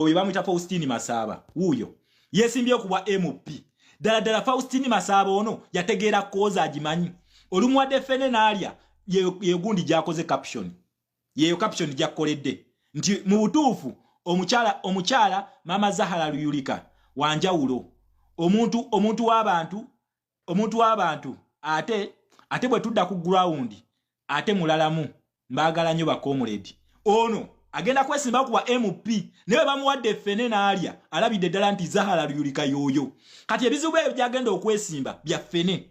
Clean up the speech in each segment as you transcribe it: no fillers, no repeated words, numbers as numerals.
oyo bamuyita Faustini Masaba wuyo yesimbye kuwa MP dala Faustini Masaba ono yategeera koza agimanyi olumwadde fene nalya yegundi gyakoze caption yeyo caption gyakoledde nti mu butuufu omukyala mama Zahara Luyulika wanjawulo omuntu w'abantu ate bwe tudda ku ground ate mulalamu mbagala nnyo bakomuledi ono agenda kwesimba kuwa MP naye bamuwadde fene nalya alabidde ddala nti Zahara Luyulika yoyo kati ebizibu ebyo byagenda okwesimba bya fene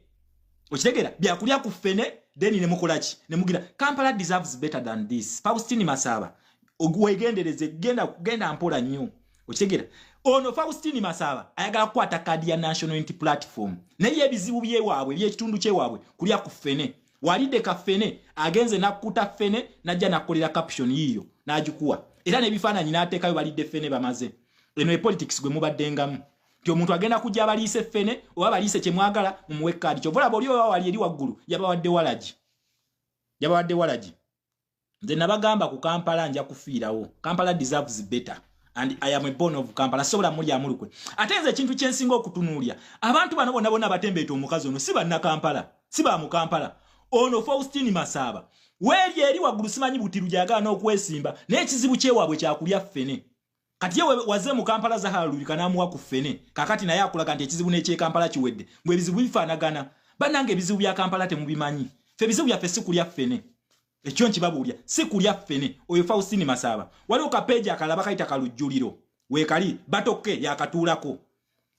okitegera byakulya ku fene then ne mukolaki ne mugira Kampala deserves better than this. Faustini Masaba ogwegendereze genda mpola nnyo okitegera ono Faustini Masaba ayagala kukwata kadi ya National Unity Platform naye ebizibu byewaabwe by'ekitundu kyewaabwe kulya ku fene walide ka fene agenze nakuta fene najja nakolera caption yiyo najikuwa era nebifaananyi nateekayo balidde fene bamaze eno politics gwe mubaddengamu ti omuntu agenda kujja abaliise fene oba baliise kyemwagala mumuwe kadi kyovola boli oyo wali eri waggulu yabawadde walaji nze nabagamba ku Kampala nja kufiirawo. Kampala deserves better and I am a born of Kampala sobola muli amulukwe ate nze ekintu kyensinga okutunuulya abantu bano bonna batembeeta omukazi ono si banna Kampala si ba mu Kampala ono Faustini Masaba weli eri waggulu simanyi butiru gyagala n'okwesimba n'ekizibu kyewaabwe kyakulya fene kati yewe waze mu Kampala Zahara Luyulika n'amuwa ku fene kakati naye akulaga nti ekizibu n'ekyekampala kiwedde mbwe ebizibu bifaanagana bannange ebizibu bya Kampala temubimanyi fe ebizibu byaffe si kulya fene ekyo nkibabuulya si kulya fene oyo Faustini Masaba waliwo kapeeji akalaba kayita kalujjuliro weekali batoke yakatuulako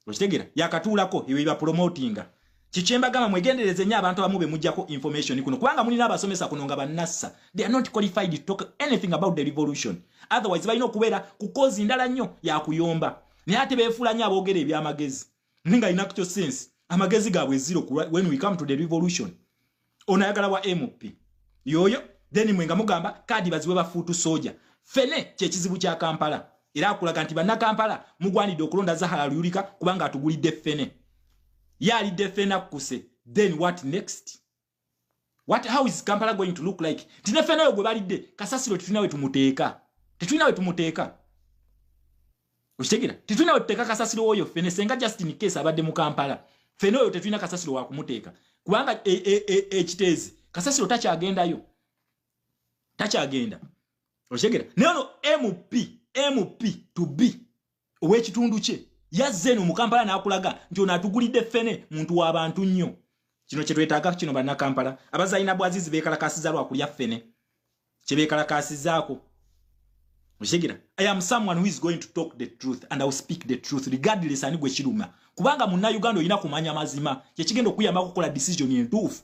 okitegera yakatuulako ebyo biba promotinga kikyembagamba mwegendereze nnyo abantu abamu be mujjako information kuno kubanga mulina abasomesa kuno nga bannassa they are not qualified to talk anything about the revolution otherwise balina okubeera ku kozi ndala nnyo yakuyomba naye ate beefuula nnyo aboogera ebyamagezi ninga ina kyo sense amagezi gaabwe zero when we come to the revolution ono ayagala wa MP yoyo then mwenga mugamba kadi baziwe bafuutu soja fene kyekizibu kya Kampala era akulaga nti banna Kampala mugwanidde okulonda Zahara Luyulika kubanga atugulidde fene yali defena kuse then what next how is Kampala going to look like tine fena yo gwe balidde kasasiro tetulinawe tumuteeka okitegera tetulinawe tuteeka kasasiro oyo fene senga just in case abadde mu Kampala fene oyo tetulina kasasiro wa kumuteeka kubanga ekiteezi kasasiro takyagendayo okitegera neno MP to be ow'ekitundu kye yazze no mu Kampala n'akulaga nti ono atugulidde fene muntu w'abantu nnyo kino kye twetaaga kino banna Kampala abazalina bwazizi beekalakasiza lwa kulya fene kye beekalakasizaako okitegera I am someone who is going to talk the truth and I will speak the truth regardless ani gwe kiruma kubanga munna Uganda olina kumanya mazima kyekigenda okuyamba kukola decision entuufu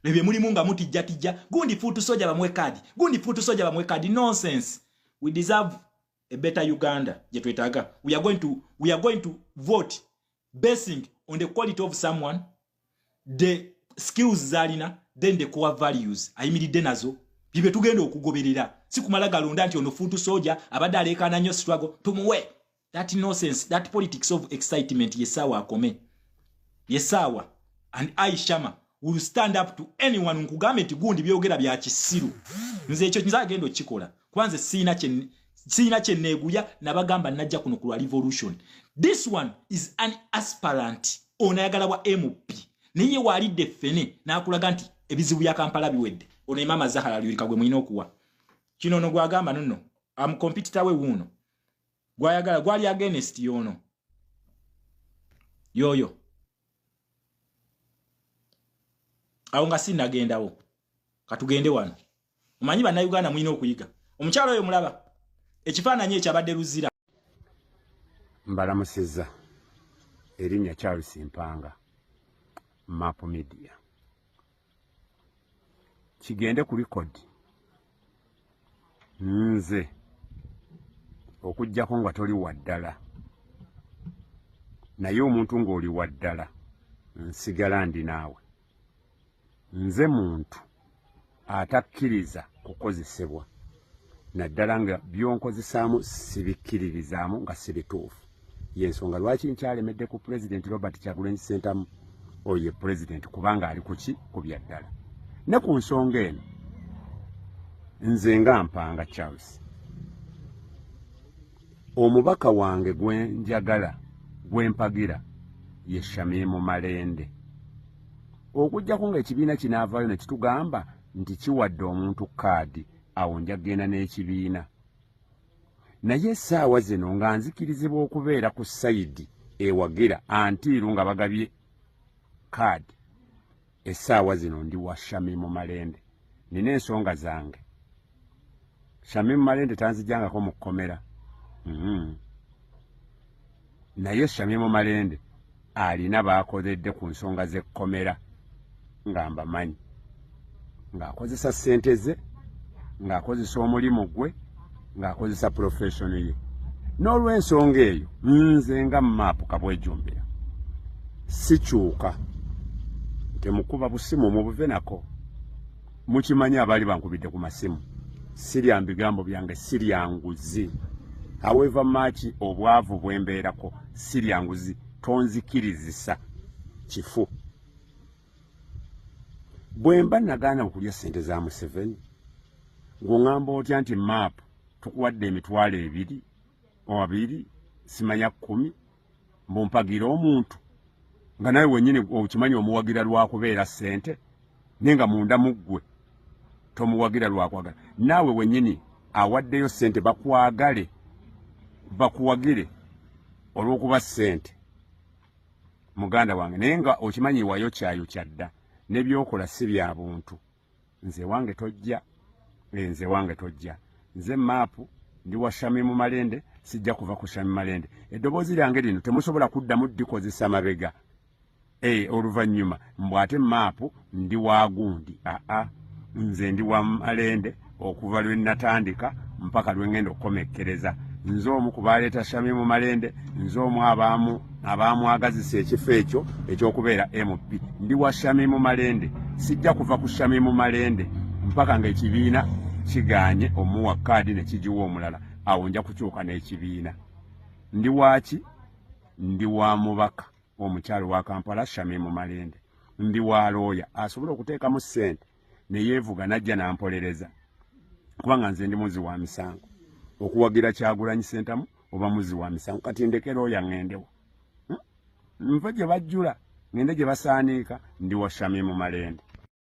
ebyo mulimu nga mutijjatijja gundi fuutu soja bamwe kadi nonsense. We deserve a better Uganda. We are going to vote basing on the quality of someone, the skills zalina, then the core values. Ayimiridde nazo bibe tugenda okugoberera si kumala galonda nti ono fuutu soja abadde alekana nnyo struggle tumuwe. That nonsense, that politics of excitement yesawa akome yesawa. And I Shama will stand up to anyone nkugambe nti gundi byogera bya kisiru nze ekyo nzagenda okikola kwanze sina kyeneeguya nabagamba najja kuno ku revolution. This one is an aspirant ono ayagala wa MP naye walidde fene n'akulaga nti ebizibu bya Kampala biwedde ono mama Zahara Luyulika gwe mulina okuwa kino ono gwagamba nno am competitor we wuno gwayagala gwali against yono yoyo awo nga sinagendawo katugende wano omanyi banna Uganda mulina okuyiga omukyalo oyo mulaba ekifaananyi ekyabadde luzira mbalamusizza erinnya Charles Mpanga Map Media kigende ku record nze okujjako nga toli waddala naye omuntu ng'oli waddala nsigala ndi naawe nze muntu atakkiriza kukozesebwa naddala nga byonkozesaamu sibikkiririzaamu nga sibituufu yensonga lwaki nkyalemedde ku President Robert Kyagulanyi Ssentamu oyo ye President kubanga ali kuki ku byaddala ne ku nsonga eno nze nga Mpanga Charles omubaka wange gwenjagala gwempagira ye Shamimu Malende. Okujjako ng'ekibiina kinaavaayo ne kitugamba nti kiwadde omuntu kaadi, awo nja genda n'ekibiina. Naye essaawa zino nga nzikirizibwa okubeera ku sayidi ewagira antiiru nga bagabye kaadi, essaawa zino ndi wa Shamimu Malende. Nina ensonga zange. Shamimu Malende tanzijjangako mu kkomera. Naye Shamimu Malende alina baakozedde ku nsonga z'ekkomera nga mbamanyi, ng'akozesa ssente ze, ng'akozesa omulimu gwe, ng'akozesa profession ye. N'olw'ensonga eyo nze nga maapu Kabwejumbira sikyuka, temukuba busimu mubuve nako. Mukimanyi abali bankubidde ku masimu, sirya bigambo byange, sirya nguzi. However much obwavu bwembeerako, sirya nguzi, tonzikirizisa kifu. Bwemba nagaana okulya ssente za Museveni, ng'oŋŋamba otya nti maapu tukuwadde emitwalo 2 oba 2 simanya 10 mbumpagira omuntu nga nawe wennyini okimanyi omuwagira lwakubeera ssente, nenga munda muggwe tomuwagira lwakwagala. Naawe wennyini awaddeyo ssente bakuwagire olw'okuba ssente, muganda wange. Naye nga okimanyi wayo kyayo kyadda, n'ebyokola si bya buntu. Nze wange tojja, nze wange tojja. Nze maapu ndi wa Shamimu Malende, sijja kuva ku Shamimu Malende. Eddoboozi lyange lino temusobola kuddamu dikozesa mabega oluvannyuma mbwate maapu ndi wa gundi. Nze ndi wa Malende okuva lwe natandika mpaka lwe ngenda okukomekkereza. Nze omu ku baleeta Shamimu Malende, nze omu abamwagazisa ekifo ekyo ekyokubeera MP. Ndi wa Shamimu Malende, sijja kuva ku Shamimu Malende mpaka ng'ekibiina kiganye omuwa kaadi ne kigiwa omulala, awo nja kukyuka n'ekibiina. Ndi waaki? Ndi wa mubaka omukyalo wa Kampala Shamimu Malende. Ndi wa looya asobola okuteekamu ssente ne yeevuga najja nampolereza, kubanga nze ndi muzi wa misango. Okuwagira Kyagulanyi Ssentamu oba muzi wa misango. Kati ndeke looya ŋŋendewo, nva gye bajjula ŋŋende gye basaaniika. Ndi wa Shamimu Malende.